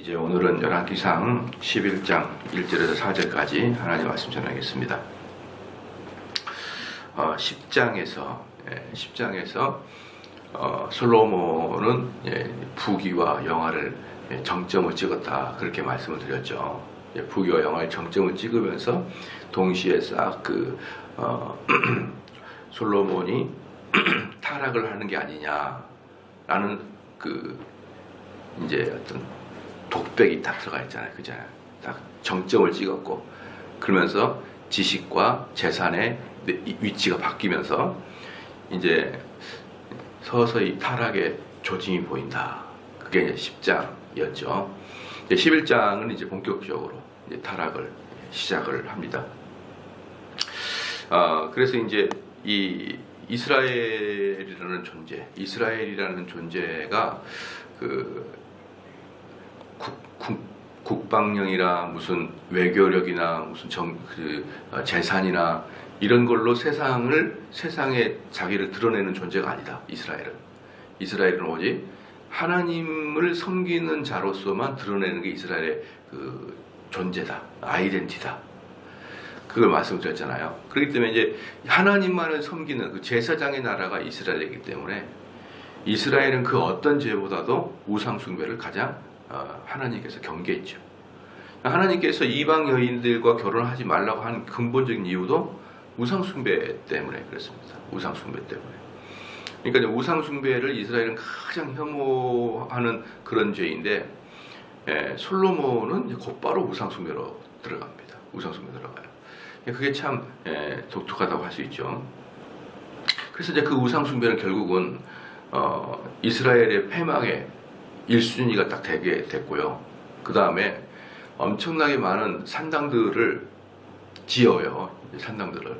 이제 오늘은 열왕기상 11장 1절에서 4절까지 하나님 말씀 전하겠습니다. 10장에서 솔로몬은 부귀와 영화를 정점을 찍었다, 그렇게 말씀을 드렸죠. 부귀와 영화의 정점을 찍으면서 동시에 싹 솔로몬이 타락을 하는 게 아니냐라는 이제 어떤 독백이 딱 들어가 있잖아요. 그잖아요. 딱 정점을 찍었고, 그러면서 지식과 재산의 위치가 바뀌면서 이제 서서히 타락의 조짐이 보인다. 그게 이제 10장이었죠. 11장은 이제 본격적으로 이제 타락을 시작을 합니다. 그래서 이제 이 이스라엘이라는 존재가 국방력이나 무슨 외교력이나 무슨 재산이나 이런 걸로 세상에 자기를 드러내는 존재가 아니다. 이스라엘은 오직 하나님을 섬기는 자로서만 드러내는 게 이스라엘의 존재다, 아이덴티다. 그걸 말씀드렸잖아요. 그렇기 때문에 이제 하나님만을 섬기는 제사장의 나라가 이스라엘이기 때문에 이스라엘은 그 어떤 죄보다도 우상 숭배를 가장 하나님께서 경계했죠. 하나님께서 이방 여인들과 결혼하지 말라고 한 근본적인 이유도 우상 숭배 때문에 그렇습니다. 우상 숭배 때문에. 그러니까 우상 숭배를 이스라엘은 가장 혐오하는 그런 죄인데, 솔로몬은 곧바로 우상 숭배로 들어갑니다. 우상 숭배 들어가요. 그게 참 독특하다고 할 수 있죠. 그래서 이제 그 우상 숭배는 결국은 이스라엘의 패망의 1순위가 딱 되게 됐고요. 그 다음에 엄청나게 많은 산당들을 지어요. 산당들을.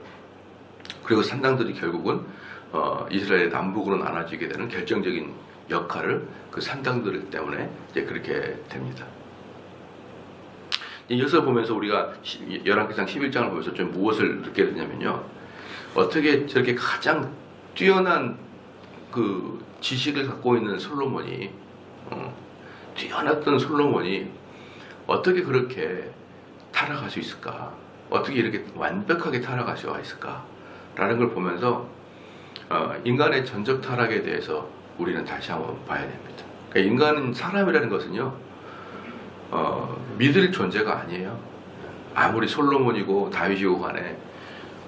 그리고 산당들이 결국은 이스라엘의 남북으로 나눠지게 되는 결정적인 역할을 그 산당들 때문에 이제 그렇게 됩니다. 이것을 보면서 우리가 열왕기상 11장을 보면서 좀 무엇을 느끼게 되냐면요, 어떻게 저렇게 가장 뛰어난 그 지식을 갖고 있는 솔로몬이, 뛰어났던 솔로몬이 어떻게 그렇게 타락할 수 있을까? 어떻게 이렇게 완벽하게 타락할 수가 있을까? 라는 걸 보면서 인간의 전적 타락에 대해서 우리는 다시 한번 봐야 됩니다. 그러니까 인간은, 사람이라는 것은요, 믿을 존재가 아니에요. 아무리 솔로몬이고 다윗이고 간에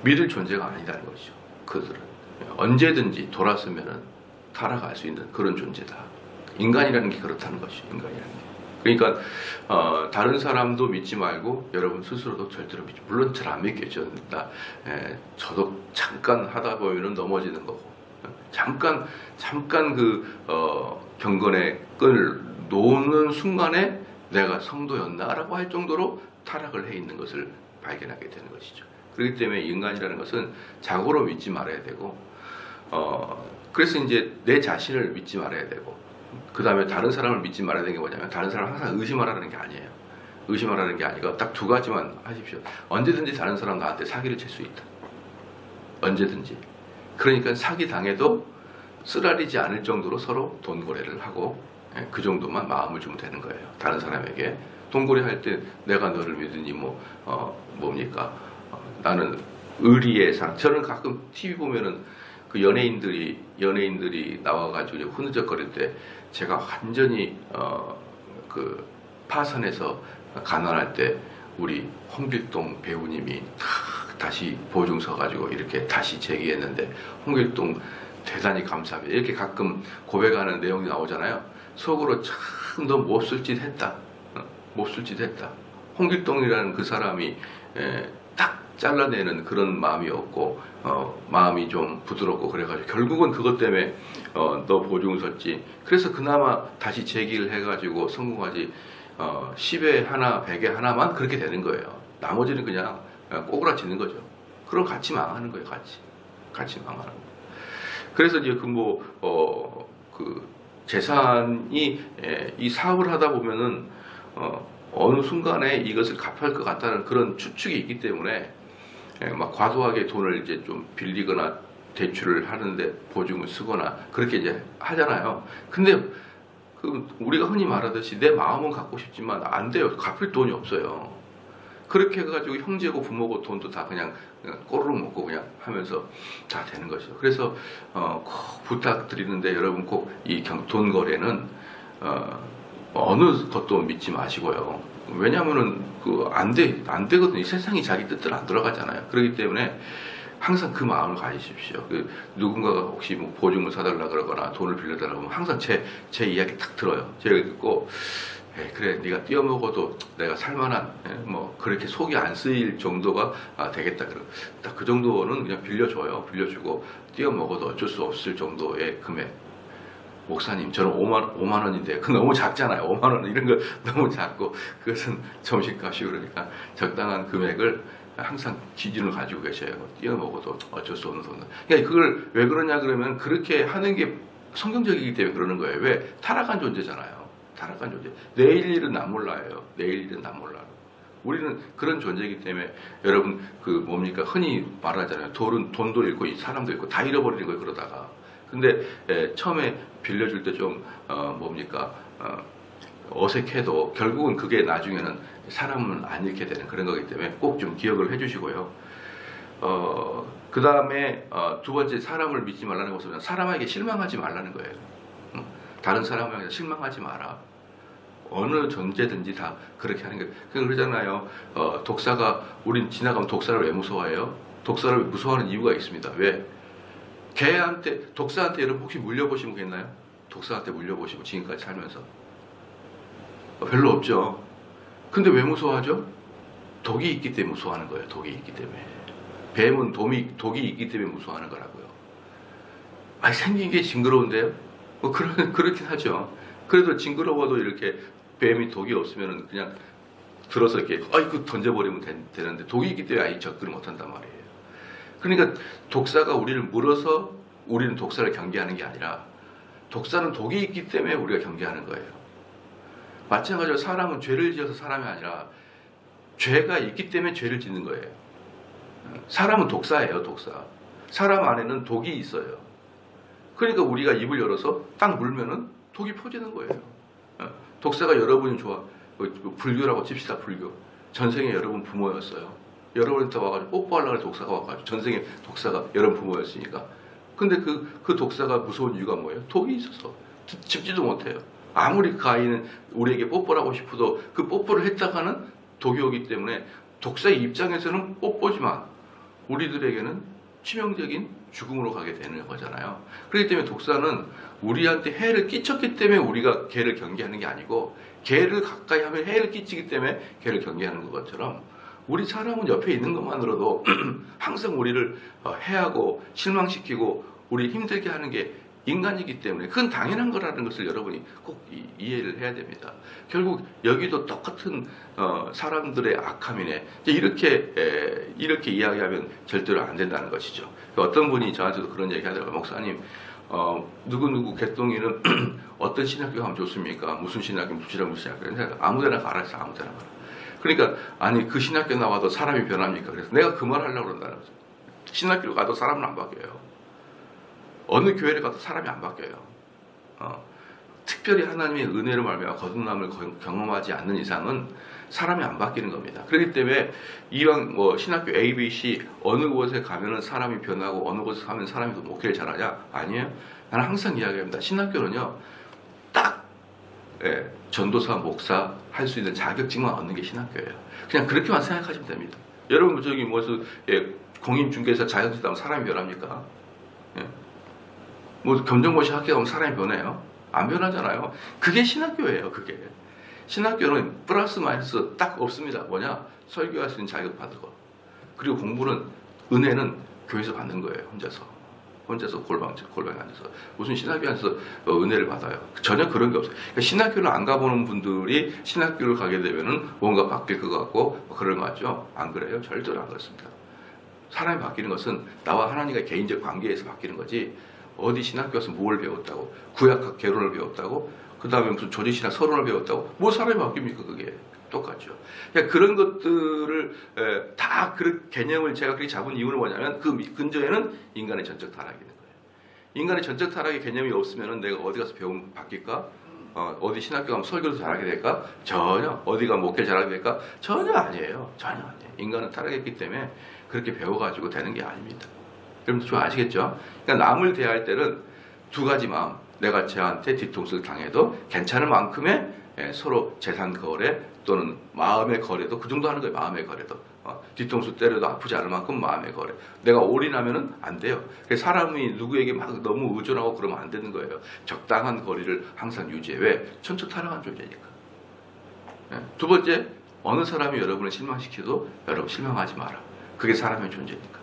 믿을 존재가 아니라는 것이죠. 그들은 언제든지 돌아서면은 타락할 수 있는 그런 존재다. 인간이라는 게 그렇다는 것이죠. 인간이라는 게. 그러니까 다른 사람도 믿지 말고 여러분 스스로도 절대로 믿지. 물론 잘 안 믿겠죠. 저도 잠깐 하다 보면은 넘어지는 거고, 잠깐 경건의 끈을 놓는 순간에 내가 성도였나라고 할 정도로 타락을 해 있는 것을 발견하게 되는 것이죠. 그렇기 때문에 인간이라는 것은 자고로 믿지 말아야 되고, 그래서 이제 내 자신을 믿지 말아야 되고, 그 다음에 다른 사람을 믿지 말아야 되는 게 뭐냐면, 다른 사람을 항상 의심하라는 게 아니에요. 의심하라는 게 아니고 딱 두 가지만 하십시오. 언제든지 다른 사람 나한테 사기를 칠 수 있다. 언제든지. 그러니까 사기 당해도 쓰라리지 않을 정도로 서로 돈 거래를 하고, 그 정도만 마음을 주면 되는 거예요. 다른 사람에게 돈거래 할 때 내가 너를 믿으니 뭡니까? 나는 의리의 상. 저는 가끔 TV 보면은 그 연예인들이 나와가지고 흐느적거릴 때 제가 완전히 파산해서 가난할 때 우리 홍길동 배우님이 다시 보증 서가지고 이렇게 다시 제기했는데, 홍길동 대단히 감사합니다. 이렇게 가끔 고백하는 내용이 나오잖아요. 속으로 참 너 몹쓸 짓 했다. 홍길동이라는 그 사람이 딱 잘라내는 그런 마음이었고, 마음이 좀 부드럽고 그래가지고 결국은 그것 때문에 너 보증을 섰지. 그래서 그나마 다시 제기를 해가지고 성공하지. 10에 하나, 100에 하나만 그렇게 되는 거예요. 나머지는 그냥 꼬그라지는 거죠. 그럼 같이 망하는 거예요. 같이 망하는 거예요. 그래서 이제 재산이 이 사업을 하다 보면은 어느 순간에 이것을 갚을 것 같다는 그런 추측이 있기 때문에 막 과도하게 돈을 이제 좀 빌리거나 대출을 하는데 보증을 쓰거나 그렇게 이제 하잖아요. 근데 그 우리가 흔히 말하듯이 내 마음은 갖고 싶지만 안 돼요. 갚을 돈이 없어요. 그렇게 해가지고 형제고 부모고 돈도 다 그냥 꼬르륵 먹고 그냥 하면서 다 되는 거죠. 그래서 꼭 부탁드리는데 여러분 꼭 이 돈 거래는 어느 것도 믿지 마시고요. 왜냐하면은 안 되거든요. 이 세상이 자기 뜻대로 안 돌아가잖아요. 그렇기 때문에 항상 그 마음을 가지십시오. 누군가가 혹시 뭐 보증을 사달라 그러거나 돈을 빌려달라고 하면 항상 제 이야기 딱 들어요. 제가 듣고 그래 네가 띄어먹어도 내가 살만한 뭐 그렇게 속이 안 쓰일 정도가 되겠다. 딱 그 정도는 그냥 빌려주고 띄어먹어도 어쩔 수 없을 정도의 금액. 목사님 저는 5만 원인데 그 너무 작잖아요. 5만 원 이런 거 너무 작고 그것은 점심값이 그러니까 적당한 금액을 항상 기준을 가지고 계셔요. 띄어먹어도 어쩔 수 없는 돈. 그러니까 그걸 왜 그러냐 그러면 그렇게 하는 게 성경적이기 때문에 그러는 거예요. 왜? 타락한 존재잖아요. 타락한 존재. 내일 일은 난 몰라요. 내일 일은 난 몰라요. 우리는 그런 존재이기 때문에 여러분 뭡니까 흔히 말하잖아요. 돈도 잃고 사람도 잃고 다 잃어버리는 거예요. 그러다가. 근데 처음에 빌려줄 때 좀 어색해도 결국은 그게 나중에는 사람은 안 잃게 되는 그런 거기 때문에 꼭 좀 기억을 해주시고요. 그 다음에 두 번째 사람을 믿지 말라는 것은 사람에게 실망하지 말라는 거예요. 다른 사람에게 실망하지 마라. 어느 존재든지 다 그렇게 하는 거예요. 그러잖아요. 우린 지나가면 독사를 왜 무서워해요? 독사를 무서워하는 이유가 있습니다. 왜? 독사한테 여러분 혹시 물려보신 분 있나요? 독사한테 물려보시고 지금까지 살면서 별로 없죠. 근데 왜 무서워하죠? 독이 있기 때문에 무서워하는 거예요. 독이 있기 때문에. 뱀은 독이 있기 때문에 무서워하는 거라고요. 생긴 게 징그러운데요? 뭐 그렇긴 하죠. 그래도 징그러워도 이렇게 뱀이 독이 없으면 그냥 들어서 이렇게 던져버리면 되는데 독이 있기 때문에 아예 접근을 못한단 말이에요. 그러니까 독사가 우리를 물어서 우리는 독사를 경계하는 게 아니라 독사는 독이 있기 때문에 우리가 경계하는 거예요. 마찬가지로 사람은 죄를 지어서 사람이 아니라 죄가 있기 때문에 죄를 짓는 거예요. 사람은 독사예요, 독사. 사람 안에는 독이 있어요. 그러니까 우리가 입을 열어서 딱 물면은 독이 퍼지는 거예요. 독사가 여러분이 불교라고 칩시다, 불교. 전생에 여러분 부모였어요. 여러분한테 와가지고 뽀뽀하려고 해서 독사가 와가지고 전생에 독사가 여러분 부모였으니까. 근데 그 독사가 무서운 이유가 뭐예요? 독이 있어서 짚지도 못해요. 아무리 그 아이는 우리에게 뽀뽀를 하고 싶어도 그 뽀뽀를 했다가는 독이 오기 때문에 독사의 입장에서는 뽀뽀지만 우리들에게는 치명적인 죽음으로 가게 되는 거잖아요. 그렇기 때문에 독사는 우리한테 해를 끼쳤기 때문에 우리가 걔를 경계하는 게 아니고 걔를 가까이 하면 해를 끼치기 때문에 걔를 경계하는 것처럼 우리 사람은 옆에 있는 것만으로도 항상 우리를 해하고 실망시키고 우리 힘들게 하는 게 인간이기 때문에 그건 당연한 거라는 것을 여러분이 꼭 이해를 해야 됩니다. 결국 여기도 똑같은 사람들의 악함이네. 이렇게 이야기하면 절대로 안 된다는 것이죠. 어떤 분이 저한테도 그런 얘기 하더라고요. 목사님, 누구누구 개똥이는 어떤 신학교 가면 좋습니까? 무슨 신학교, 무슨 신학교? 아무데나 가라 했어, 아무데나 가라. 그러니까 그 신학교 나와도 사람이 변합니까? 그래서 내가 그 말 하려고 그런다는 거죠. 신학교를 가도 사람은 안 바뀌어요. 어느 교회를 가도 사람이 안 바뀌어요. 특별히 하나님의 은혜로 말미암아 거듭남을 경험하지 않는 이상은 사람이 안 바뀌는 겁니다. 그렇기 때문에 이왕 신학교 A, B, C 어느 곳에 가면은 사람이 변하고 어느 곳에 가면 사람이 더 목회를 잘하냐? 아니에요. 나는 항상 이야기합니다. 신학교는요, 딱 전도사, 목사 할 수 있는 자격증만 얻는 게 신학교예요. 그냥 그렇게만 생각하시면 됩니다. 여러분 공인중개사 자격증 따면 사람이 변합니까? 검정고시 학교 가면 사람이 변해요? 안 변하잖아요. 그게 신학교예요. 그게 신학교는 플러스 마이너스 딱 없습니다. 뭐냐? 설교할 수 있는 자격 받은 거. 그리고 공부는 은혜는 교회에서 받는 거예요. 혼자서 골방에 앉아서 무슨 신학교에서 은혜를 받아요. 전혀 그런 게 없어요. 그러니까 신학교를 안 가보는 분들이 신학교를 가게 되면은 뭔가 바뀔 것 같고 그런 거 같죠? 안 그래요? 절대로 안 그렇습니다. 사람이 바뀌는 것은 나와 하나님과의 개인적 관계에서 바뀌는 거지. 어디 신학교 가서 뭘 배웠다고, 구약학 개론을 배웠다고, 그 다음에 무슨 조지신학 서론을 배웠다고, 뭐 사람이 바뀝니까? 그게 똑같죠. 그러니까 그런 것들을 다 그런 개념을 제가 그렇게 잡은 이유는 뭐냐면 그 근저에는 인간의 전적 타락이 있는 거예요. 인간의 전적 타락의 개념이 없으면 내가 어디 가서 배우면 바뀔까? 어디 신학교 가면 설교도 잘하게 될까? 전혀. 어디 가면 목회 잘하게 될까? 전혀 아니에요. 전혀 아니에요. 인간은 타락했기 때문에 그렇게 배워가지고 되는 게 아닙니다. 여러분들 좀 아시겠죠? 그러니까 남을 대할 때는 두 가지 마음. 내가 쟤한테 뒤통수를 당해도 괜찮을 만큼의 서로 재산 거래 또는 마음의 거래도 그 정도 하는 거예요. 마음의 거래도. 뒤통수 때려도 아프지 않을 만큼 마음의 거래. 내가 올인하면은 안 돼요. 사람이 누구에게 막 너무 의존하고 그러면 안 되는 거예요. 적당한 거리를 항상 유지해. 왜? 천적 타락한 존재니까. 두 번째, 어느 사람이 여러분을 실망시켜도 여러분 실망하지 마라. 그게 사람의 존재니까.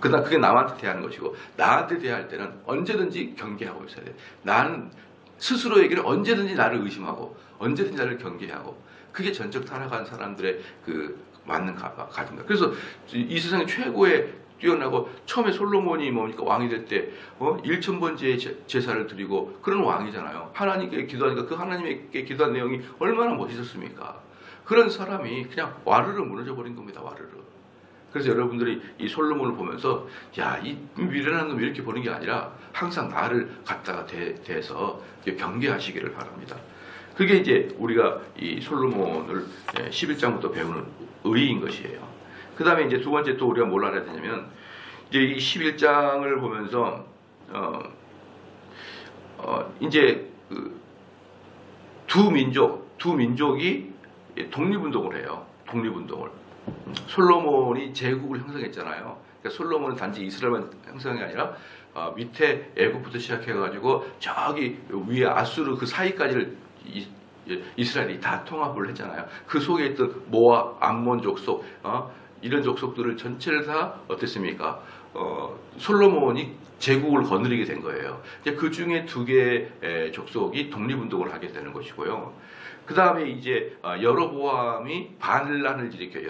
그다음 그게 남한테 대하는 것이고, 나한테 대할 때는 언제든지 경계하고 있어야 돼. 나는 스스로에게는 언제든지 나를 의심하고 언제든지 나를 경계하고, 그게 전적 타락한 사람들의 그 맞는 가진다. 그래서 이 세상에 최고의 뛰어나고, 처음에 솔로몬이 뭡니까? 왕이 될 때 1,000번째 제사를 드리고 그런 왕이잖아요. 하나님께 기도하니까 그 하나님께 기도한 내용이 얼마나 멋있었습니까? 그런 사람이 그냥 와르르 무너져 버린 겁니다. 와르르. 그래서 여러분들이 이 솔로몬을 보면서 야, 이 미련한 놈 이렇게 보는 게 아니라 항상 나를 갖다가 대해서 경계하시기를 바랍니다. 그게 이제 우리가 이 솔로몬을 11장부터 배우는 의의인 것이에요. 그 다음에 이제 두 번째 또 우리가 뭘 알아야 되냐면, 이제 이 11장을 보면서 이제 그 두 민족이 독립운동을 해요. 독립운동을. 솔로몬이 제국을 형성했잖아요. 그러니까 솔로몬은 단지 이스라엘만 형성한 게 아니라 밑에 애국부터 시작해가지고 저기 위에 아수르 그 사이까지를 이스라엘이 다 통합을 했잖아요. 그 속에 있던 모압, 암몬 족속, 이런 족속들을 전체를 다 어땠습니까? 솔로몬이 제국을 거느리게 된 거예요. 이제 그 중에 두 개의 족속이 독립운동을 하게 되는 것이고요. 그 다음에 이제 여로보암이 반란을 일으켜요.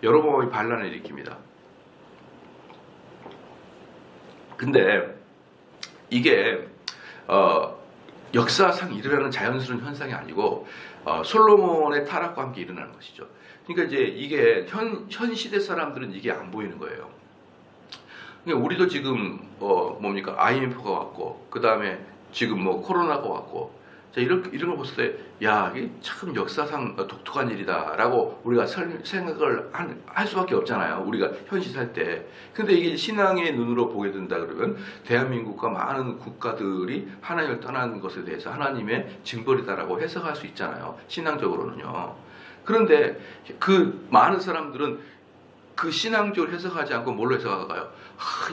여로보암이 반란을 일으킵니다. 근데 이게 역사상 일어나는 자연스러운 현상이 아니고 솔로몬의 타락과 함께 일어나는 것이죠. 그러니까 이제 이게 현 시대 사람들은 이게 안 보이는 거예요. 그러니까 우리도 지금 뭡니까? IMF가 왔고, 그 다음에 지금 뭐 코로나가 왔고, 자, 이런 걸 봤을 때, 야, 이게 참 역사상 독특한 일이다라고 우리가 생각을 할 수밖에 없잖아요. 우리가 현실 살 때. 근데 이게 신앙의 눈으로 보게 된다 그러면, 대한민국과 많은 국가들이 하나님을 떠나는 것에 대해서 하나님의 징벌이다라고 해석할 수 있잖아요. 신앙적으로는요. 그런데 그 많은 사람들은 그 신앙적으로 해석하지 않고 뭘로 해석할까요?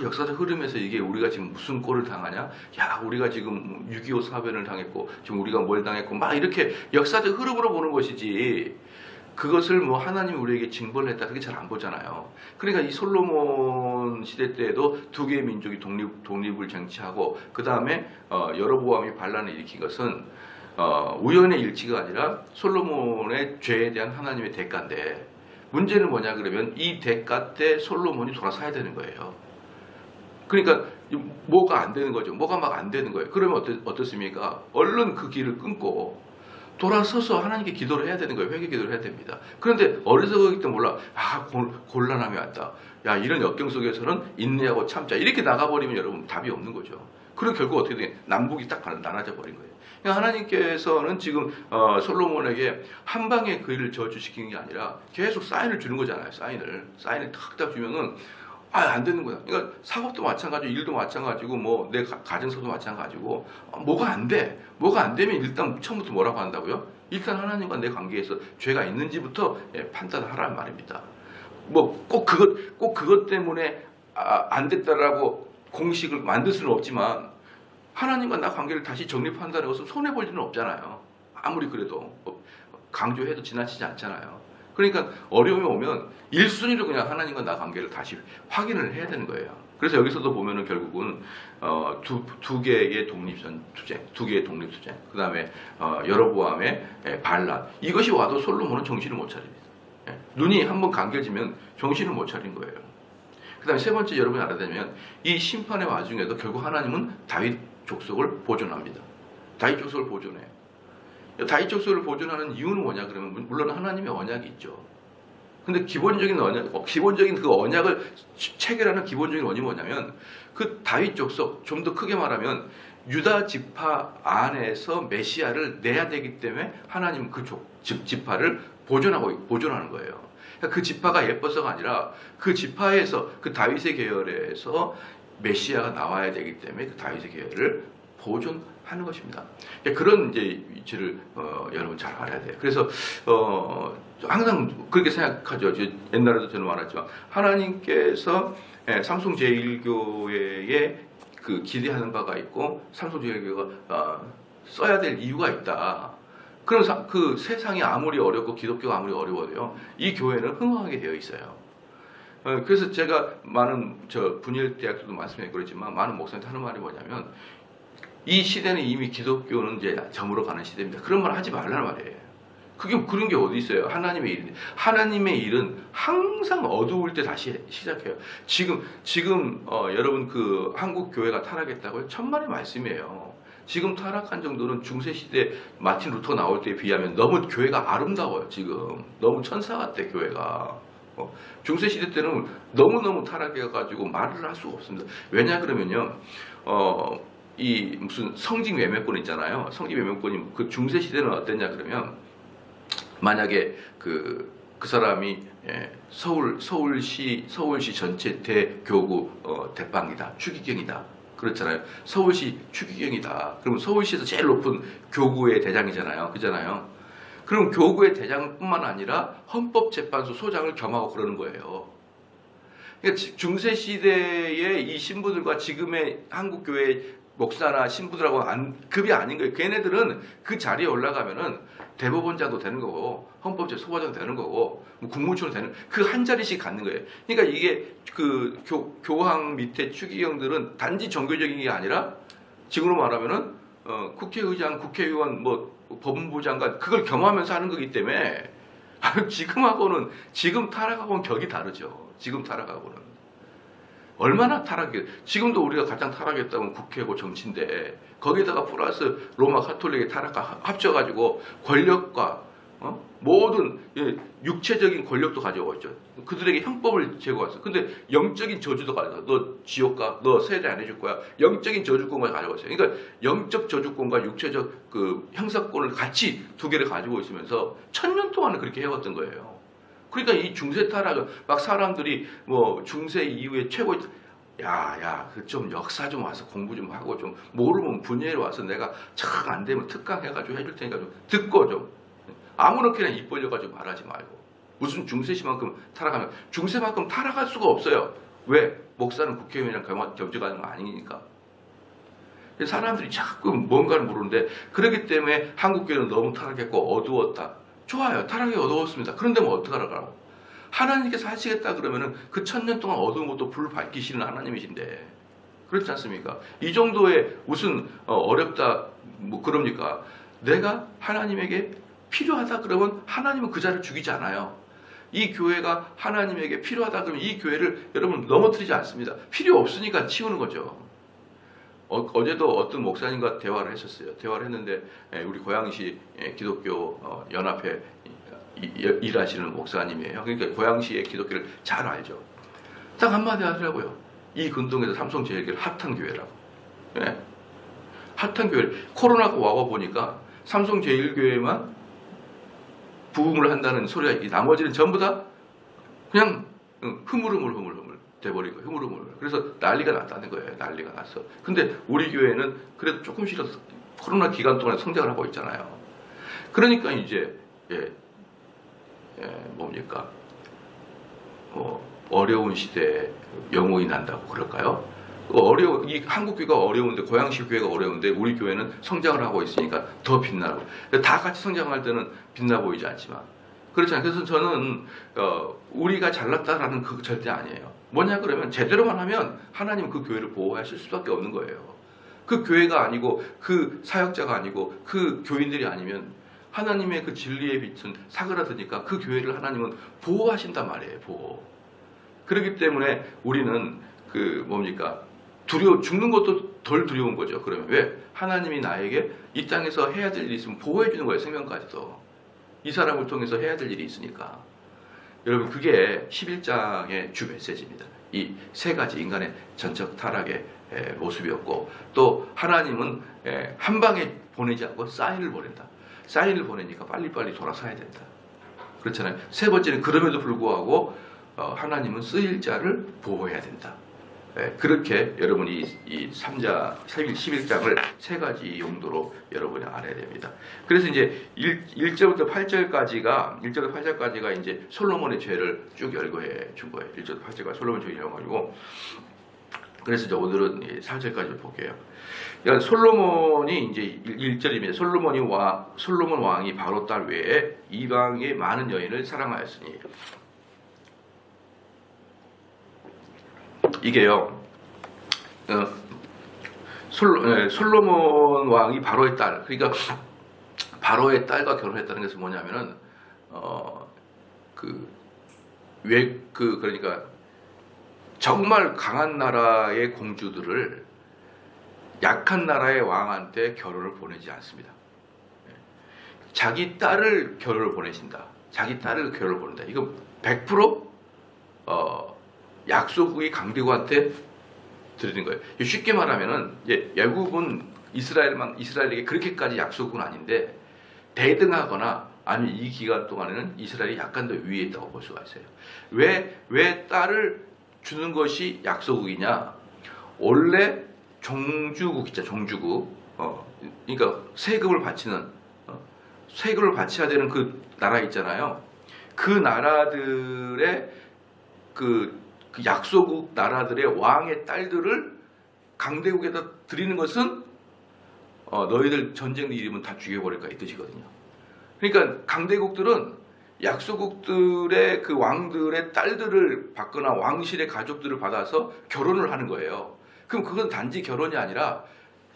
역사적 흐름에서 이게 우리가 지금 무슨 꼴을 당하냐? 야, 우리가 지금 6.25 사변을 당했고 지금 우리가 뭘 당했고 막 이렇게 역사적 흐름으로 보는 것이지, 그것을 뭐 하나님이 우리에게 징벌을 했다, 그게 잘 안 보잖아요. 그러니까 이 솔로몬 시대 때에도 두 개의 민족이 독립을 쟁취하고, 그 다음에 여로보암이 반란을 일으킨 것은 우연의 일치가 아니라 솔로몬의 죄에 대한 하나님의 대가인데, 문제는 뭐냐 그러면 이 대가 때 솔로몬이 돌아서야 되는 거예요. 그러니까 뭐가 안 되는 거죠. 뭐가 막 안 되는 거예요. 그러면 어떻습니까? 얼른 그 길을 끊고 돌아서서 하나님께 기도를 해야 되는 거예요. 회개 기도를 해야 됩니다. 그런데 어리석었기 때문에 몰라. 곤란함이 왔다. 야, 이런 역경 속에서는 인내하고 참자. 이렇게 나가버리면 여러분 답이 없는 거죠. 그리고 결국 어떻게 돼? 남북이 딱 나눠져 버린 거예요. 그러니까 하나님께서는 지금 솔로몬에게 한 방에 그 일을 저주시키는 게 아니라 계속 사인을 주는 거잖아요. 사인을 탁탁 주면은 안 되는 거야. 그러니까 사업도 마찬가지고 일도 마찬가지고 뭐 내 가정사도 마찬가지고 뭐가 안 돼. 뭐가 안 되면 일단 처음부터 뭐라고 한다고요? 일단 하나님과 내 관계에서 죄가 있는지부터 판단하라는 말입니다. 뭐 꼭 그것 때문에 안 됐다라고 공식을 만들 수는 없지만, 하나님과 나 관계를 다시 정립한다는 것은 손해볼 일은 없잖아요. 아무리 그래도 강조해도 지나치지 않잖아요. 그러니까 어려움이 오면 1순위로 그냥 하나님과 나 관계를 다시 확인을 해야 되는 거예요. 그래서 여기서도 보면은 결국은 두 개의 독립투쟁, 그 다음에 여로보암의 반란, 이것이 와도 솔로몬은 정신을 못 차립니다. 눈이 한번 감겨지면 정신을 못 차린 거예요. 그 다음에 세 번째, 여러분이 알아야 되면 이 심판의 와중에도 결국 하나님은 다윗 족속을 보존합니다. 다윗 족속을 보존해요. 다윗 족속을 보존하는 이유는 뭐냐 그러면 물론 하나님의 언약이 있죠. 근데 기본적인 그 언약을 체결하는 기본적인 원인이 뭐냐면, 그 다윗 족속, 좀 더 크게 말하면 유다 지파 안에서 메시아를 내야 되기 때문에 하나님은 그 지파를 보존하는 거예요. 그러니까 그 지파가 예뻐서가 아니라 그 지파에서 그 다윗의 계열에서 메시아가 나와야 되기 때문에 그 다윗의 계열을 보존하는 것입니다. 그런 이제 위치를 여러분 잘 알아야 돼요. 그래서 항상 그렇게 생각하죠. 옛날에도 저는 말했지만 하나님께서 삼성 제1교회에 그 기대하는 바가 있고 삼성 제1교회가 써야 될 이유가 있다. 그럼 그 세상이 아무리 어렵고 기독교가 아무리 어려워도요, 이 교회는 흥황하게 되어 있어요. 그래서 제가 많은 분일대학교도 말씀해 그랬지만 많은 목사님들 하는 말이 뭐냐면 이 시대는 이미 기독교는 이제 저물어 가는 시대입니다. 그런 말 하지 말라는 말이에요. 그런 게 어디 있어요? 하나님의 일인데. 하나님의 일은 항상 어두울 때 다시 시작해요. 지금 여러분 그 한국 교회가 타락했다고요? 천만의 말씀이에요. 지금 타락한 정도는 중세시대 마틴 루터 나올 때에 비하면 너무 교회가 아름다워요. 지금 너무 천사 같아 교회가. 중세시대 때는 너무너무 타락해가지고 말을 할 수가 없습니다. 왜냐 그러면요, 이 무슨 성직 외면권 있잖아요. 성직 외면권이 그 중세시대는 어땠냐 그러면 만약에 그 사람이 서울시 전체 대교구 대빵이다, 추기경이다, 그렇잖아요. 서울시 추기경이다. 그러면 서울시에서 제일 높은 교구의 대장이잖아요, 그잖아요. 그럼 교구의 대장뿐만 아니라 헌법재판소 소장을 겸하고 그러는 거예요. 그러니까 중세 시대의 이 신부들과 지금의 한국 교회 목사나 신부들하고 급이 아닌 거예요. 걔네들은 그 자리에 올라가면은 대법원장도 되는 거고 헌법재 소장도 되는 거고 뭐 국무총리 되는 그 한 자리씩 갖는 거예요. 그러니까 이게 그 교황 밑에 추기경들은 단지 종교적인 게 아니라 지금으로 말하면은 국회의장, 국회의원, 뭐 법무부 장관 그걸 겸하면서 하는 거기 때문에 지금 타락하고는 격이 다르죠. 지금 타락하고는. 얼마나 타락해. 지금도 우리가 가장 타락했다면 국회고 정치인데 거기다가 플러스 로마 가톨릭의 타락과 합쳐가지고 권력과 모든 육체적인 권력도 가져오고 있죠. 그들에게 형법을 제공했어. 근데 영적인 저주도 가져와. 너 지옥 가. 너 세례 안 해줄 거야. 영적인 저주권을 가져고 있어요. 그러니까 영적 저주권과 육체적 그 형사권을 같이 두 개를 가지고 있으면서 1000년 동안은 그렇게 해왔던 거예요. 그러니까 이 중세 타락은 막 사람들이 뭐 중세 이후에 최고 그 좀 역사 좀 와서 공부 좀 하고 좀 모르면 분야에 와서 내가 참 안 되면 특강 해가지고 해줄 테니까 좀 듣고 좀 아무렇게나 입 벌려가지고 말하지 말고 무슨 중세시만큼 타락하면 중세만큼 타락할 수가 없어요. 왜? 목사는 국회의원이랑 겸직하는 거 아니니까. 사람들이 자꾸 뭔가를 모르는데 그렇기 때문에 한국교회는 너무 타락했고 어두웠다. 좋아요. 타락이 어두웠습니다. 그런데 뭐 어떡하라고. 하나님께서 하시겠다 그러면은 그 1000년 동안 어두운 것도 불 밝히시는 하나님이신데 그렇지 않습니까? 이 정도의 무슨 어렵다 뭐 그럽니까? 내가 하나님에게 필요하다 그러면 하나님은 그 자를 죽이지 않아요. 이 교회가 하나님에게 필요하다 그러면 이 교회를 여러분 넘어뜨리지 않습니다. 필요 없으니까 치우는 거죠. 어제도 어떤 목사님과 대화를 했었어요. 대화를 했는데 우리 고양시 기독교 연합회 일하시는 목사님이에요. 그러니까 고양시의 기독교를 잘 알죠. 딱 한마디 하더라고요. 이 근동에서 삼성 제1교회 핫한 교회라고. 네. 핫한 교회. 코로나가 와봐 보니까 삼성 제1교회만 부흥을 한다는 소리가 나머지는 전부 다 그냥 흐물흐물 돼버리고 흐물흐물. 그래서 난리가 났다는 거예요. 난리가 났어. 근데 우리 교회는 그래도 조금씩이라도 코로나 기간 동안에 성장을 하고 있잖아요. 그러니까 이제 뭡니까? 어려운 시대에 영웅이 난다고 그럴까요? 이 한국 교회가 어려운데 고양시 교회가 어려운데 우리 교회는 성장을 하고 있으니까 더 빛나고 다 같이 성장할 때는 빛나 보이지 않지만 그렇잖아요. 그래서 저는 우리가 잘났다라는 그 절대 아니에요. 뭐냐 그러면 제대로만 하면 하나님은 그 교회를 보호하실 수밖에 없는 거예요. 그 교회가 아니고 그 사역자가 아니고 그 교인들이 아니면 하나님의 그 진리의 빛은 사그라드니까 그 교회를 하나님은 보호하신단 말이에요. 보호. 그렇기 때문에 우리는 죽는 것도 덜 두려운 거죠. 그러면 왜? 하나님이 나에게 이 땅에서 해야 될 일이 있으면 보호해 주는 거예요. 생명까지도. 이 사람을 통해서 해야 될 일이 있으니까. 여러분 그게 11장의 주 메시지입니다. 이 세 가지 인간의 전적 타락의 모습이었고, 또 하나님은 한 방에 보내지 않고 사인을 보낸다. 사인을 보내니까 빨리빨리 돌아서야 된다. 그렇잖아요. 세 번째는 그럼에도 불구하고 하나님은 쓰일 자를 보호해야 된다. 그렇게 여러분이 이 3장 11장을 세 가지 용도로 여러분이 알아야 됩니다. 그래서 이제 1절부터 8절까지가 이제 솔로몬의 죄를 쭉 열거해 준 거예요. 1절부터 8절까지 솔로몬의 죄를 열어가지고, 그래서 이제 오늘은 4절까지 볼게요. 그러니까 솔로몬이 이제 1절입니다. 솔로몬 왕이 바로 딸 외에 이방의 많은 여인을 사랑하였으니. 이게요, 솔로몬 왕이 바로의 딸, 그러니까 바로의 딸과 결혼했다는 것은 뭐냐면은 그러니까 정말 강한 나라의 공주들을 약한 나라의 왕한테 결혼을 보내지 않습니다. 자기 딸을 결혼을 보내신다. 자기 딸을 결혼을 보낸다. 이거 100% 약소국이 강대국한테 드리는 거예요. 쉽게 말하면은 애굽은 이스라엘에게 그렇게까지 약소국은 아닌데 대등하거나 아니면 이 기간 동안에는 이스라엘이 약간 더 위에 있다고 볼 수가 있어요. 왜 딸을 주는 것이 약소국이냐? 원래 종주국 있죠, 종주국. 그러니까 세금을 바쳐야 되는 그 나라 있잖아요. 그 나라들의 그 약소국 나라들의 왕의 딸들을 강대국에다 드리는 것은 너희들 전쟁 일이면 다 죽여버릴까 이 뜻이거든요. 그러니까 강대국들은 약소국들의 그 왕들의 딸들을 받거나 왕실의 가족들을 받아서 결혼을 하는 거예요. 그럼 그건 단지 결혼이 아니라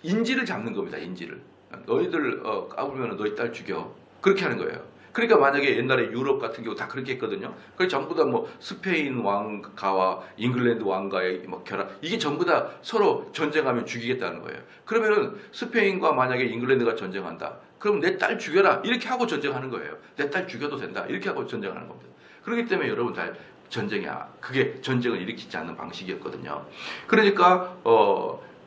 인질을 잡는 겁니다. 인질을. 너희들 까불면 너희 딸 죽여. 그렇게 하는 거예요. 그러니까 만약에 옛날에 유럽 같은 경우 다 그렇게 했거든요. 그래서 전부 다 뭐 스페인 왕가와 잉글랜드 왕가의 뭐 결합, 이게 전부 다 서로 전쟁하면 죽이겠다는 거예요. 그러면은 스페인과 만약에 잉글랜드가 전쟁한다. 그럼 내 딸 죽여라. 이렇게 하고 전쟁하는 거예요. 내 딸 죽여도 된다. 이렇게 하고 전쟁하는 겁니다. 그렇기 때문에 여러분 다 그게 전쟁을 일으키지 않는 방식이었거든요. 그러니까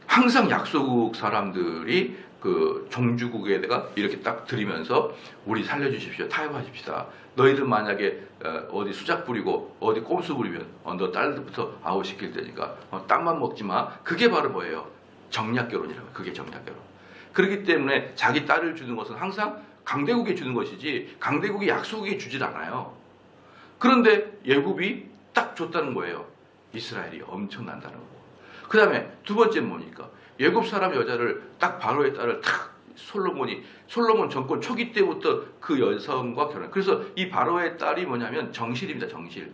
항상 약소국 사람들이 그 종주국에다가 이렇게 딱 드리면서 우리 살려주십시오. 타협하십시다. 너희들 만약에 어디 수작 부리고 어디 꼼수 부리면 너 딸들부터 아웃시킬 테니까 땅만 먹지 마. 그게 바로 뭐예요? 정략결혼이라고. 그게 정략결혼. 그렇기 때문에 자기 딸을 주는 것은 항상 강대국에 주는 것이지 강대국이 약소국에 주질 않아요. 그런데 애굽이 딱 줬다는 거예요. 이스라엘이 엄청난다는 거고. 그 다음에 두 번째는 뭡니까? 애굽 사람 여자를 딱 바로의 딸을 탁 솔로몬 정권 초기 때부터 그 여성과 결혼. 그래서 이 바로의 딸이 뭐냐면 정실입니다. 정실.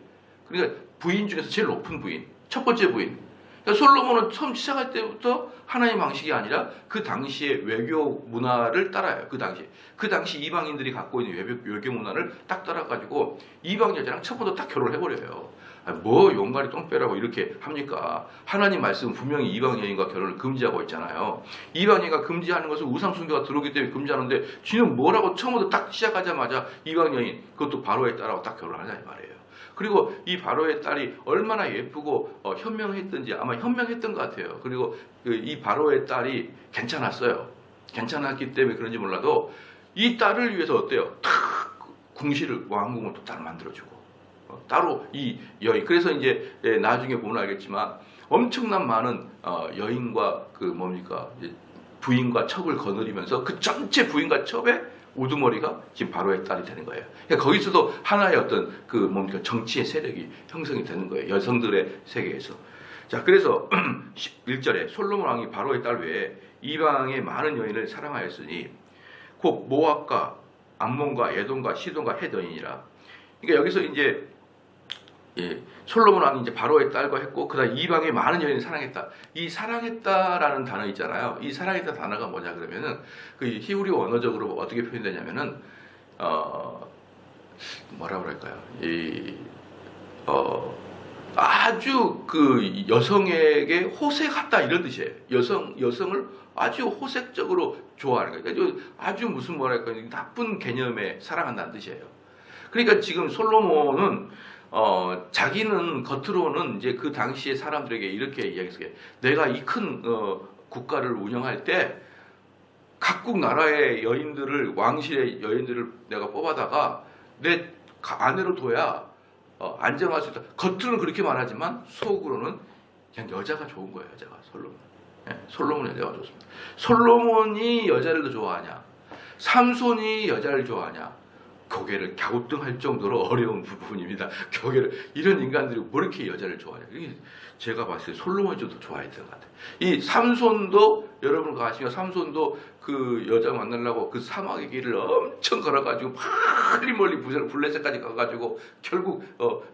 그러니까 부인 중에서 제일 높은 부인. 첫 번째 부인. 그러니까 솔로몬은 처음 시작할 때부터 하나의 방식이 아니라 그 당시의 외교 문화를 따라요. 그 당시 이방인들이 갖고 있는 외교 문화를 딱 따라가지고 이방 여자랑 첫부터 딱 결혼을 해버려요. 뭐 용가리 똥 빼라고 이렇게 합니까? 하나님 말씀은 분명히 이방 여인과 결혼을 금지하고 있잖아요. 이방 여인과 금지하는 것은 우상 숭배가 들어오기 때문에 금지하는데 지금 뭐라고 처음부터 딱 시작하자마자 이방 여인, 그것도 바로의 딸하고 딱 결혼하자 이 말이에요. 그리고 이 바로의 딸이 얼마나 예쁘고 현명했던지 아마 현명했던 것 같아요. 그리고 이 바로의 딸이 괜찮았어요. 괜찮았기 때문에 그런지 몰라도 이 딸을 위해서 어때요? 탁 궁실을 왕궁을 또 따로 만들어주고 따로 이 여인. 그래서 이제 나중에 보면 알겠지만 엄청난 많은 여인과 부인과 첩을 거느리면서 그 전체 부인과 첩의 우두머리가 지금 바로의 딸이 되는 거예요. 그러니까 거기서도 하나의 어떤 정치의 세력이 형성이 되는 거예요. 여성들의 세계에서. 자, 그래서 1절에 솔로몬 왕이 바로의 딸 외에 이방의 많은 여인을 사랑하였으니 곧 모압과 암몬과 에돔과 시돈과 헤더인이라. 그러니까 여기서 이제 솔로몬 왕이 이제 바로의 딸과 했고 그다음 이방의 많은 여인을 사랑했다. 이 사랑했다라는 단어 있잖아요. 이 사랑했다 단어가 뭐냐 그러면은 그 히브리 원어적으로 어떻게 표현되냐면은 뭐라 그럴까요? 아주 그 여성에게 호색하다 이런 뜻이에요. 여성을 아주 호색적으로 좋아하는 거예요. 아주 무슨 뭐랄까요? 나쁜 개념에 사랑한다는 뜻이에요. 그러니까 지금 솔로몬은 자기는 겉으로는 이제 그 당시의 사람들에게 이렇게 이야기했어요. 내가 이 큰 국가를 운영할 때 각국 나라의 여인들을, 왕실의 여인들을 내가 뽑아다가 내 아내로 둬야 안정할 수 있다. 겉으로는 그렇게 말하지만 속으로는 그냥 여자가 좋은 거예요. 여자가 솔로몬. 솔로몬 여자가 좋습니다. 솔로몬이 여자를 더 좋아하냐? 삼손이 여자를 좋아하냐? 고개를 갸우뚱할 정도로 어려운 부분입니다. 이런 인간들이 뭐 이렇게 여자를 좋아해요? 제가 봤을 때 솔로몬이 좀 더 좋아했던 것 같아요. 이 삼손도 여러분 아시면 삼손도 그 여자 만나려고 그 사막의 길을 엄청 걸어가지고 멀리 블레셋까지 가가지고 결국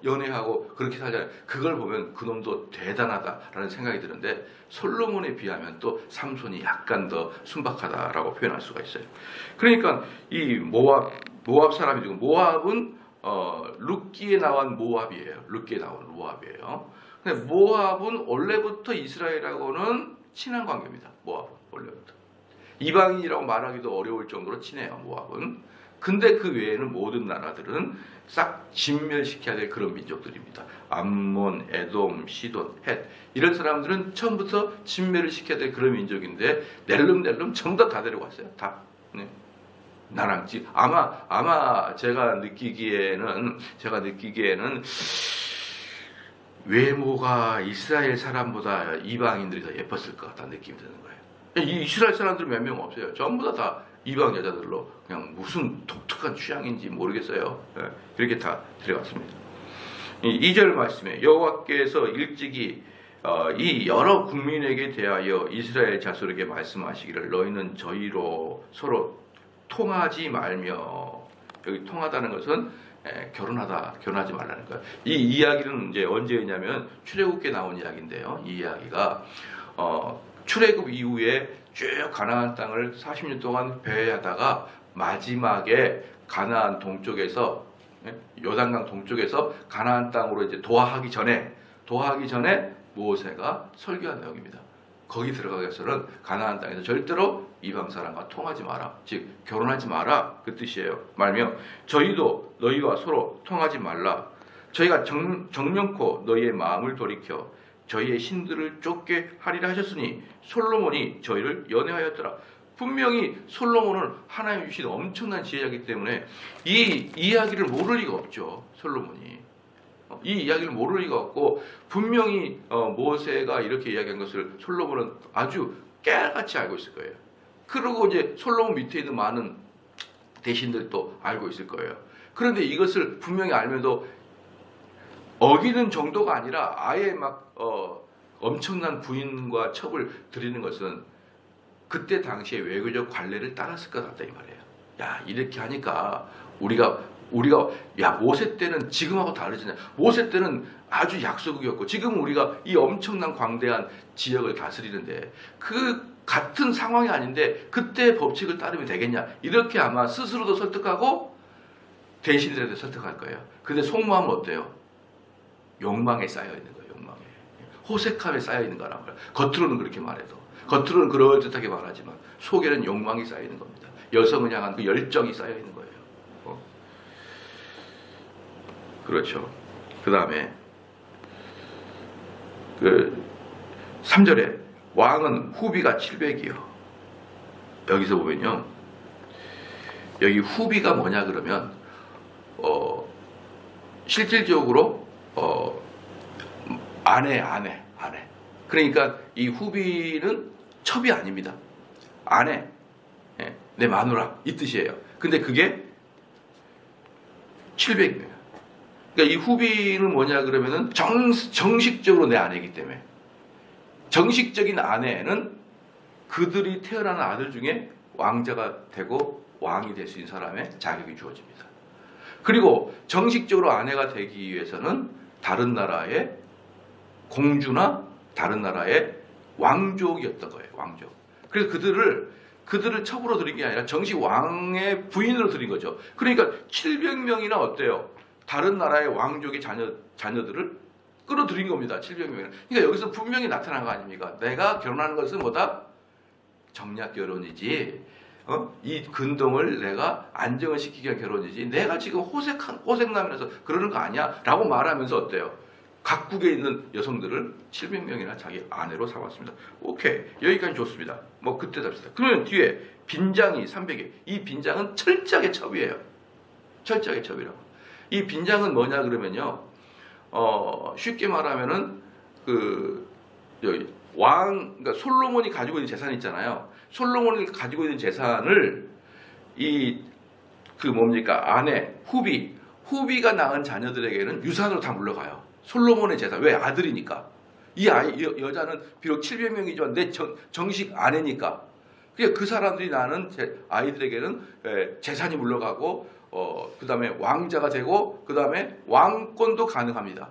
연애하고 그렇게 살잖아요. 그걸 보면 그놈도 대단하다라는 생각이 드는데 솔로몬에 비하면 또 삼손이 약간 더 순박하다라고 표현할 수가 있어요. 그러니까 이 모압 사람이죠. 모압은 룻기에 나온 모압이에요. 룻기에 나온 모압이에요. 근데 모압은 원래부터 이스라엘하고는 친한 관계입니다. 모압은 원래부터. 이방인이라고 말하기도 어려울 정도로 친해요. 모압은. 근데 그 외에는 모든 나라들은 싹 진멸시켜야 될 그런 민족들입니다. 암몬, 에돔, 시돈, 헷 이런 사람들은 처음부터 진멸을 시켜야 될 그런 민족인데 낼름낼름 전부 다 데려갔어요. 다. 네. 나랑 아마 제가 느끼기에는 외모가 이스라엘 사람보다 이방인들이 더 예뻤을 것 같다는 느낌이 드는 거예요. 이 이스라엘 사람들은 몇 명 없어요. 전부 다 이방 여자들로 그냥 무슨 독특한 취향인지 모르겠어요. 이렇게 다 들어갔습니다. 2절 말씀에 여호와께서 일찍이 이 여러 국민에게 대하여 이스라엘 자손에게 말씀하시기를 너희는 저희로 서로 통하지 말며, 여기 통하다는 것은 결혼하지 말라는 거예요. 이 이야기는 이제 언제냐면 출애굽기에 나온 이야기인데요. 이 이야기가 출애굽 이후에 쭉 가나안 땅을 40년 동안 배회하다가 마지막에 가나안 동쪽에서 요단강 동쪽에서 가나안 땅으로 이제 도하하기 전에 모세가 설교한 내용입니다. 거기 들어가기 위해서는 가나안 땅에서 절대로 이방 사람과 통하지 마라. 즉 결혼하지 마라. 그 뜻이에요. 말며 저희도 너희와 서로 통하지 말라. 저희가 정명코 너희의 마음을 돌이켜 저희의 신들을 쫓게 하리라 하셨으니 솔로몬이 저희를 연애하였더라. 분명히 솔로몬은 하나님 주신 엄청난 지혜자이기 때문에 이 이야기를 모를 리가 없죠. 솔로몬이. 이 이야기를 모를 리가 없고 분명히 모세가 이렇게 이야기한 것을 솔로몬은 아주 깨알같이 알고 있을 거예요. 그리고 이제 솔로몬 밑에 있는 많은 대신들도 알고 있을 거예요. 그런데 이것을 분명히 알면서 어기는 정도가 아니라 아예 막 엄청난 부인과 첩을 들이는 것은 그때 당시에 외교적 관례를 따랐을 것 같다 이 말이에요. 야 이렇게 하니까 우리가 야 모세 때는 지금하고 다르잖아요. 모세 때는 아주 약소국이었고 지금 우리가 이 엄청난 광대한 지역을 다스리는데 그 같은 상황이 아닌데 그때 법칙을 따르면 되겠냐 이렇게 아마 스스로도 설득하고 대신들에도 설득할 거예요. 근데 속마음은 어때요? 욕망에 쌓여 있는 거예요. 욕망에 호색함에 쌓여 있는 거란 말이에요. 겉으로는 그렇게 말해도 겉으로는 그럴듯하게 말하지만 속에는 욕망이 쌓여 있는 겁니다. 여성을 향한 그 열정이 쌓여 있는 거예요. 그렇죠. 그 다음에 3절에 왕은 후비가 700이요. 여기서 보면요. 여기 후비가 뭐냐 그러면 실질적으로 아내. 그러니까 이 후비는 첩이 아닙니다. 아내, 내 마누라 이 뜻이에요. 근데 그게 700이에요. 그러니까 이 후비는 뭐냐 그러면은 정식적으로 내 아내이기 때문에 정식적인 아내는 그들이 태어난 아들 중에 왕자가 되고 왕이 될 수 있는 사람의 자격이 주어집니다. 그리고 정식적으로 아내가 되기 위해서는 다른 나라의 공주나 다른 나라의 왕족이었던 거예요. 왕족. 그래서 그들을 첩으로 들인 게 아니라 정식 왕의 부인으로 들인 거죠. 그러니까 700명이나 어때요? 다른 나라의 왕족의 자녀들을 끌어들인 겁니다. 700명이나. 그러니까 여기서 분명히 나타난 거 아닙니까? 내가 결혼하는 것은 뭐다? 정략 결혼이지 이 근동을 내가 안정을 시키기 위한 결혼이지 내가 지금 호색남이라서 그러는 거 아니야? 라고 말하면서 어때요? 각국에 있는 여성들을 700명이나 자기 아내로 삼았습니다. 오케이, 여기까지 좋습니다. 뭐 그때 답시다. 그러면 뒤에 빈장이 300개. 이 빈장은 철저하게 첩이에요. 철저하게 첩이라고. 이 빈장은 뭐냐 그러면요, 쉽게 말하면은 그러니까 솔로몬이 가지고 있는 재산이 있잖아요. 솔로몬이 가지고 있는 재산을 아내, 후비가 낳은 자녀들에게는 유산으로 다 물러가요. 솔로몬의 재산. 왜? 아들이니까. 여자는 비록 700명이지만 내 정식 아내니까. 그러니까 그 사람들이 낳는 아이들에게는 재산이 물러가고, 그 다음에 왕자가 되고, 그 다음에 왕권도 가능합니다.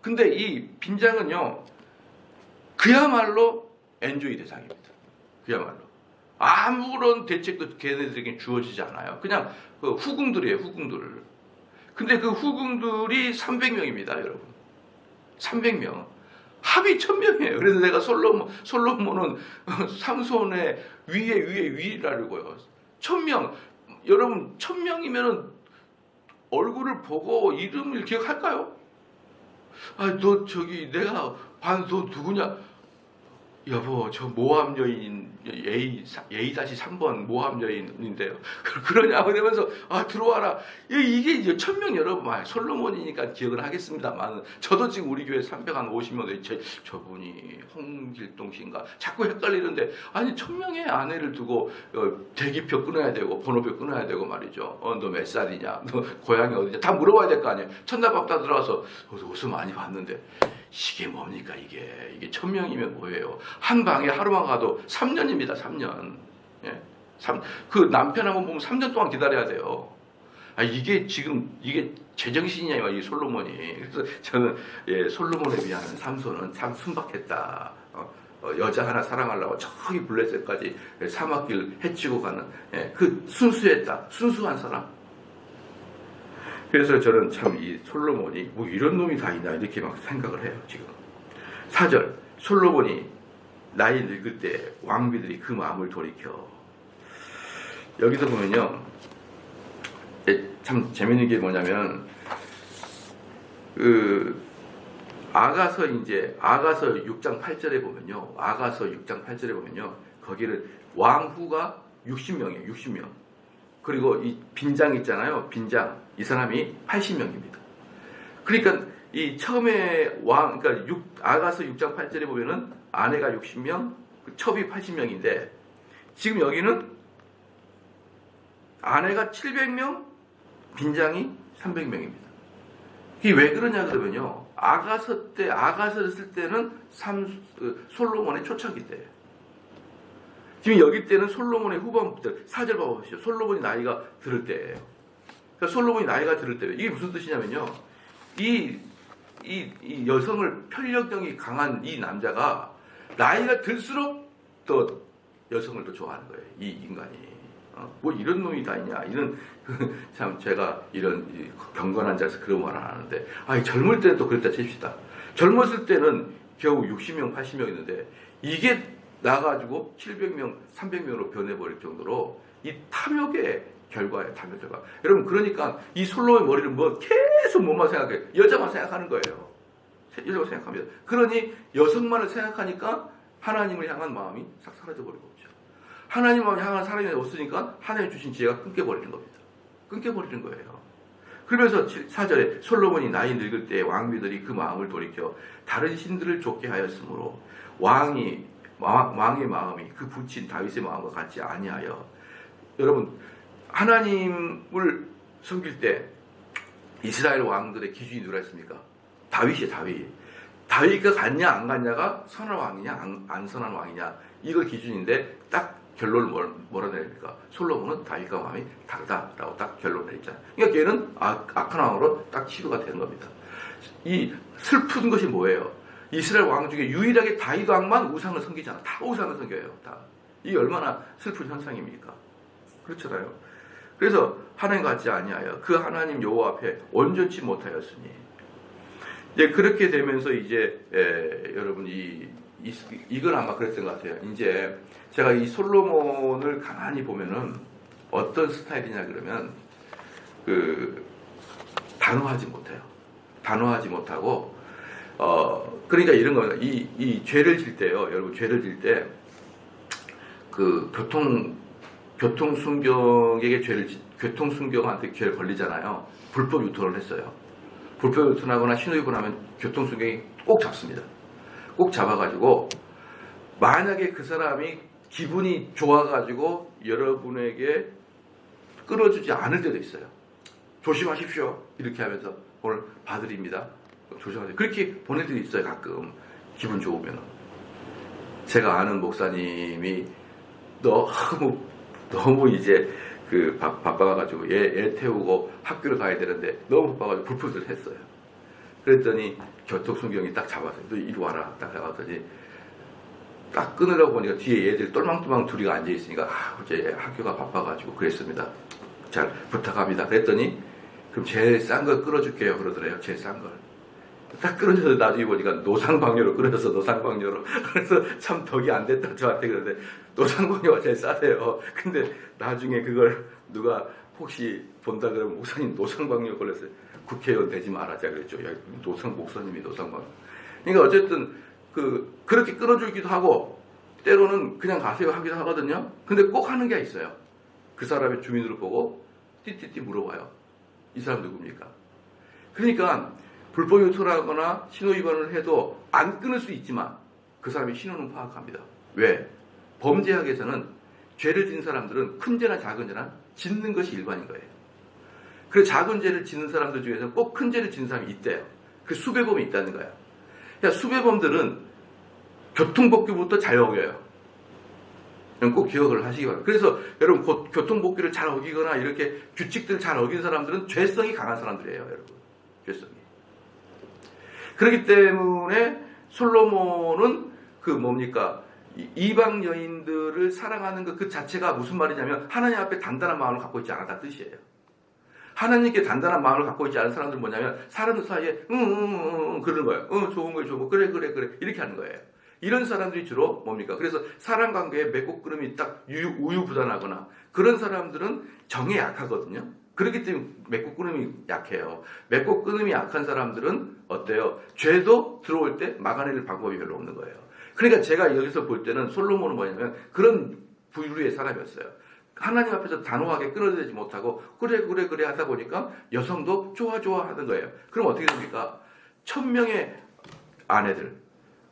근데 이 빈장은요, 그야말로 엔조이 대상입니다. 그야말로. 아무런 대책도 걔네들에게 주어지지 않아요. 그냥 그 후궁들이에요, 후궁들. 근데 그 후궁들이 300명입니다, 여러분. 300명. 합이 1000명이에요. 그래서 내가 솔로몬은 삼손의 위라고요. 1000명. 여러분, 1000명이면은 얼굴을 보고 이름을 기억할까요? 내가 너 누구냐? 여보, 저 모함 여인 A-3번 모함 여인인데요. 그러냐고 그러면서 들어와라. 이게 이제 1000명 여러분, 솔로몬이니까 기억을 하겠습니다만, 저도 지금 우리 교회 350명 저분이 홍길동 씨인가 자꾸 헷갈리는데, 아니 1000명의 아내를 두고 대기표 끊어야 되고 번호표 끊어야 되고 말이죠. 너 몇 살이냐, 너 고향이 어디냐 다 물어봐야 될 거 아니에요. 천나밥다 들어와서 옷을 많이 봤는데 이게 뭡니까? 이게 1000명이면 뭐예요? 한 방에 하루만 가도 3년입니다. 3년. 예. 그 남편하고 보면 3년 동안 기다려야 돼요. 이게 제정신이냐, 이 솔로몬이. 그래서 저는 솔로몬에 비하면 삼손은 참 순박했다. 여자 하나 사랑하려고 저기 블레셋까지 사막길 헤치고 가는 그 순수한 사람. 그래서 저는 참 이 솔로몬이 뭐 이런 놈이 다 있나 이렇게 막 생각을 해요. 지금 4절, 솔로몬이 나이 늙을 때 왕비들이 그 마음을 돌이켜. 여기서 보면요, 참 재밌는 게 뭐냐면 아가서 6장 8절에 보면요, 거기를 왕후가 60명이에요. 60명. 그리고 이 빈장 있잖아요. 빈장. 이 사람이 80명입니다. 그러니까 이 처음에 그러니까 아가서 6장 8절에 보면은 아내가 60명, 첩이 80명인데 지금 여기는 아내가 700명, 빈장이 300명입니다. 이게 왜 그러냐 그러면요, 아가서를 쓸 때는 솔로몬의 초창기 때예요. 지금 여기 때는 솔로몬의 후반부터 4절 봐보시죠. 솔로몬이 나이가 들을 때예요. 그러니까 솔로몬이 나이가 들을 때예요. 이게 무슨 뜻이냐면요, 이 여성을 편력성이 강한 이 남자가 나이가 들수록 더 여성을 더 좋아하는 거예요. 이 인간이. 뭐 이런 놈이 다 있냐. 참 제가 이런 경건한 자에서 그런 말 안 하는데, 젊을 때는 또 그랬다 칩시다. 젊었을 때는 겨우 60명, 80명이었는데 이게 나가지고 700명, 300명으로 변해버릴 정도로 이 탐욕의 결과예요. 탐욕 결과. 여러분, 그러니까 이 솔로몬의 머리를 계속 뭐만 생각해요? 여자만 생각하는 거예요. 여자만 생각합니다. 그러니 여성만을 생각하니까 하나님을 향한 마음이 싹 사라져버리고 있죠. 하나님을 향한 사랑이 없으니까 하나님 주신 지혜가 끊겨버리는 겁니다. 끊겨버리는 거예요. 그러면서 4절에 솔로몬이 나이 늙을 때 왕비들이 그 마음을 돌이켜 다른 신들을 좇게 하였으므로 왕의 마음이 그 부친 다윗의 마음과 같지 아니하여. 여러분, 하나님을 섬길 때 이스라엘 왕들의 기준이 누가 있습니까? 다윗이에요. 다윗과 같냐 안 같냐가 선한 왕이냐 안 선한 왕이냐, 이거 기준인데 딱 결론을 뭐라 내립니까? 솔로몬은 다윗과 마음이 다르다라고 딱 결론을 내리잖아요. 그러니까 걔는 악한 왕으로 딱 치료가 되는 겁니다. 이 슬픈 것이 뭐예요? 이스라엘 왕 중에 유일하게 다윗 왕만 우상을 섬기잖아. 다 우상을 섬겨요. 다. 이게 얼마나 슬픈 현상입니까? 그렇잖아요. 그래서 하나님 같지 아니하여 그 하나님 여호와 앞에 온전치 못하였으니, 이제 그렇게 되면서 이제 여러분 이 이건 아마 그랬던 것 같아요. 이제 제가 이 솔로몬을 가만히 보면은 어떤 스타일이냐 그러면 단호하지 못해요. 단호하지 못하고 그러니까 이런 겁니다. 이 죄를 질 때요, 여러분 죄를 질 때 교통순경에게 교통순경한테 죄를 걸리잖아요. 불법 유턴을 했어요. 불법 유턴하거나 신호위반 하면 교통순경이 꼭 잡습니다. 꼭 잡아가지고 만약에 그 사람이 기분이 좋아가지고 여러분에게 끌어주지 않을 때도 있어요. 조심하십시오. 이렇게 하면서 오늘 봐드립니다. 조심하세요. 그렇게 보낼 때도 있어요. 가끔 기분 좋으면. 제가 아는 목사님이 너무 이제 바빠가지고 얘 태우고 학교를 가야 되는데 너무 바빠가지고 불빛을 했어요. 그랬더니 교통순경이 딱 잡았어요. 너 이리 와라. 딱 잡았더니 딱 끊으려고 보니까 뒤에 얘들 똘망똘망 둘이가 앉아있으니까 어제 학교가 바빠가지고 그랬습니다. 잘 부탁합니다. 그랬더니 그럼 제일 싼 걸 끌어줄게요. 그러더래요. 제일 싼 걸. 딱 끌어줘서 나중에 보니까 노상방뇨로 끌어줘서 노상방뇨로. 그래서 참 덕이 안 됐다 저한테 그러는데 노상방뇨가 제일 싸대요. 근데 나중에 그걸 누가 혹시 본다 그러면 목사님 노상방뇨 걸렸어요. 국회의원 되지 말아자 그랬죠. 야, 목사님이 노상방뇨. 그러니까 어쨌든 그렇게 끌어주기도 하고 때로는 그냥 가세요 하기도 하거든요. 근데 꼭 하는 게 있어요. 그 사람의 주민으로 보고 띠띠띠 물어봐요. 이 사람 누굽니까? 그러니까 불법 유턴하거나 신호 위반을 해도 안 끊을 수 있지만 그 사람의 신호는 파악합니다. 왜? 범죄학에서는 죄를 지은 사람들은 큰 죄나 작은 죄나 짓는 것이 일반인 거예요. 그래서 작은 죄를 짓는 사람들 중에서 꼭 큰 죄를 지은 사람이 있대요. 그 수배범이 있다는 거야. 그러니까 수배범들은 교통법규부터 잘 어겨요. 꼭 기억을 하시기 바랍니다. 그래서 여러분 교통법규를 잘 어기거나 이렇게 규칙들을 잘 어긴 사람들은 죄성이 강한 사람들이에요. 여러분. 죄성이. 그렇기 때문에 솔로몬은 이방 여인들을 사랑하는 것 그 자체가 무슨 말이냐면 하나님 앞에 단단한 마음을 갖고 있지 않았다는 뜻이에요. 하나님께 단단한 마음을 갖고 있지 않은 사람들은 뭐냐면 사람들 사이에 그러는 거예요. 좋은 거예요, 좋은 거. 그래 이렇게 하는 거예요. 이런 사람들이 주로 뭡니까? 그래서 사람 관계에 맺고 끓음이 딱 우유부단하거나 그런 사람들은 정에 약하거든요. 그렇기 때문에 맺고 끊음이 약해요. 맺고 끊음이 약한 사람들은 어때요? 죄도 들어올 때 막아낼 방법이 별로 없는 거예요. 그러니까 제가 여기서 볼 때는 솔로몬은 뭐냐면 그런 부류의 사람이었어요. 하나님 앞에서 단호하게 끊어내지 못하고 그래 하다 보니까 여성도 좋아 하는 거예요. 그럼 어떻게 됩니까? 1000명의 아내들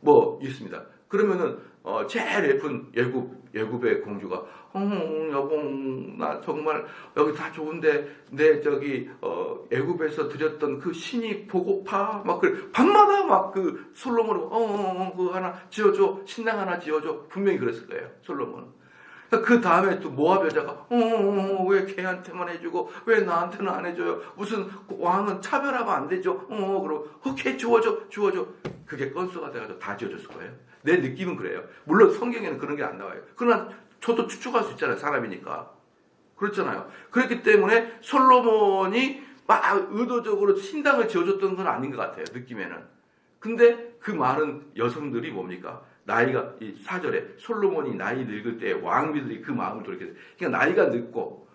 뭐 있습니다. 그러면은 제일 예쁜 예굽의 공주가 여봉 나 정말 여기 다 좋은데 내 예굽에서 드렸던 그 신이 보고파 막 밤마다 막 솔로몬은 그 하나 지어줘 신당 하나 지어줘 분명히 그랬을 거예요. 솔로몬은. 그 다음에 또 모압 여자가 왜 걔한테만 해주고 왜 나한테는 안 해줘요? 무슨 왕은 차별하면 안 되죠? 그럼 오케이 주워줘. 그게 건수가 돼가지고 다 지어줬을 거예요. 내 느낌은 그래요. 물론 성경에는 그런 게 안 나와요. 그러나 저도 추측할 수 있잖아요. 사람이니까. 그렇잖아요. 그렇기 때문에 솔로몬이 막 의도적으로 신당을 지어줬던 건 아닌 것 같아요. 느낌에는. 근데 그 많은 여성들이 뭡니까? 나이가 이 4절에 솔로몬이 나이 늙을 때 왕비들이 그 마음을 돌이켰어요. 그러니까 나이가 늙고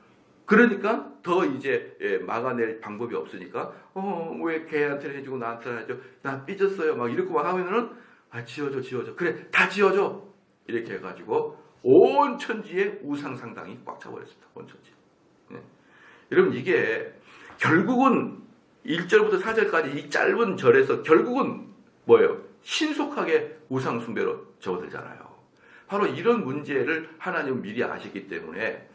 그러니까 더 이제 막아낼 방법이 없으니까 왜 걔한테는 해주고 나한테는 안 해줘? 나 삐졌어요. 막 이렇게 막 하면은 지어줘. 그래 다 지어줘. 이렇게 해가지고 온 천지에 우상상당이 꽉 차버렸습니다. 온 천지. 네. 여러분 이게 결국은 1절부터 4절까지 이 짧은 절에서 결국은 뭐예요? 신속하게 우상 숭배로 접어들잖아요. 바로 이런 문제를 하나님은 미리 아시기 때문에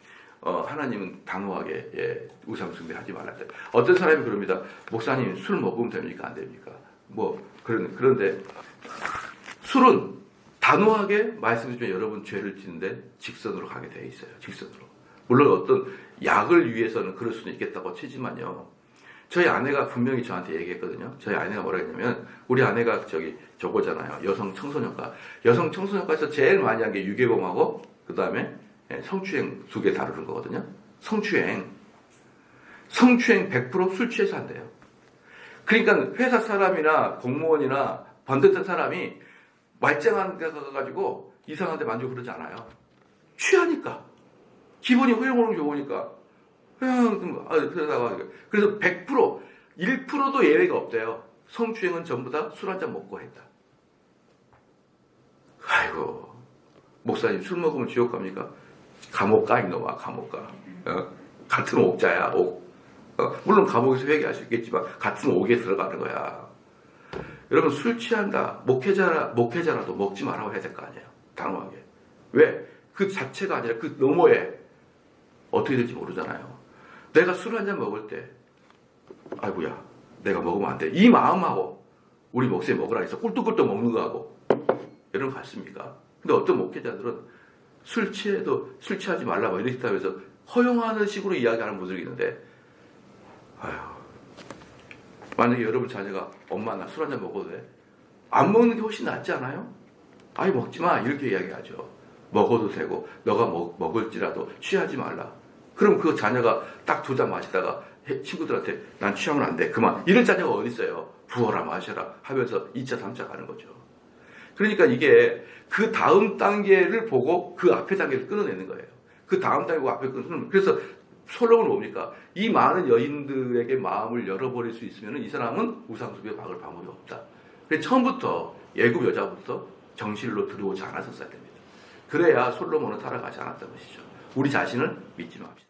하나님은 단호하게 우상 숭배하지 말았다. 어떤 사람이 그럽니다. 목사님 술 먹으면 됩니까? 안 됩니까? 그런데 술은 단호하게 말씀드리면 여러분 죄를 짓는데 직선으로 가게 돼 있어요. 직선으로. 물론 어떤 약을 위해서는 그럴 수는 있겠다고 치지만요. 저희 아내가 분명히 저한테 얘기했거든요. 저희 아내가 뭐라 했냐면 우리 아내가 저거잖아요. 여성 청소년과. 여성 청소년과에서 제일 많이 한 게 유괴범하고 그 다음에 성추행 2개 다루는 거거든요. 성추행 100% 술 취해서 한대요. 그러니까 회사 사람이나 공무원이나 반듯한 사람이 말짱한 데 가가지고 이상한 데 만지고 그러지 않아요. 취하니까. 기분이 허용으로 좋으니까. 그러다가 그래서 100%, 1%도 예외가 없대요. 성추행은 전부 다 술 한잔 먹고 했다. 아이고, 목사님 술 먹으면 지옥 갑니까? 감옥 가, 이놈아, 감옥 가. 같은 옥자야, 옥. 물론 감옥에서 회개할 수 있겠지만 같은 옥에 들어가는 거야. 여러분, 술 취한다. 목회자라도 먹지 말라고 해야 될 거 아니에요. 단호하게. 왜? 그 자체가 아니라 그 너머에 어떻게 될지 모르잖아요. 내가 술 한잔 먹을 때, 아이고야, 내가 먹으면 안 돼. 이 마음하고 우리 목사님 먹으라 해서 꿀떡꿀떡 먹는 거하고 여러분 같습니까? 근데 어떤 목회자들은 술 취하지 말라고 이렇다고 해서 허용하는 식으로 이야기하는 분들이 있는데, 아휴, 만약에 여러분 자녀가 엄마 나 술 한잔 먹어도 돼? 안 먹는 게 훨씬 낫지 않아요? 아이 먹지 마 이렇게 이야기하죠. 먹어도 되고 너가 먹을지라도 취하지 말라. 그럼 그 자녀가 딱 2잔 마시다가 친구들한테 난 취하면 안 돼. 그만. 이럴 자녀가 어디 있어요. 부어라 마셔라 하면서 2차 3차 가는 거죠. 그러니까 이게 그 다음 단계를 보고 그 앞에 단계를 끊어내는 거예요. 그 다음 단계고 앞에 끊어내는. 그래서 솔로몬은 뭡니까? 이 많은 여인들에게 마음을 열어버릴 수 있으면 이 사람은 우상숭배에 박을 방법이 없다. 그래서 처음부터 예굽 여자부터 정실로 들어오지 않았었어야 됩니다. 그래야 솔로몬은 타락하지 않았던 것이죠. 우리 자신을 믿지 맙시다.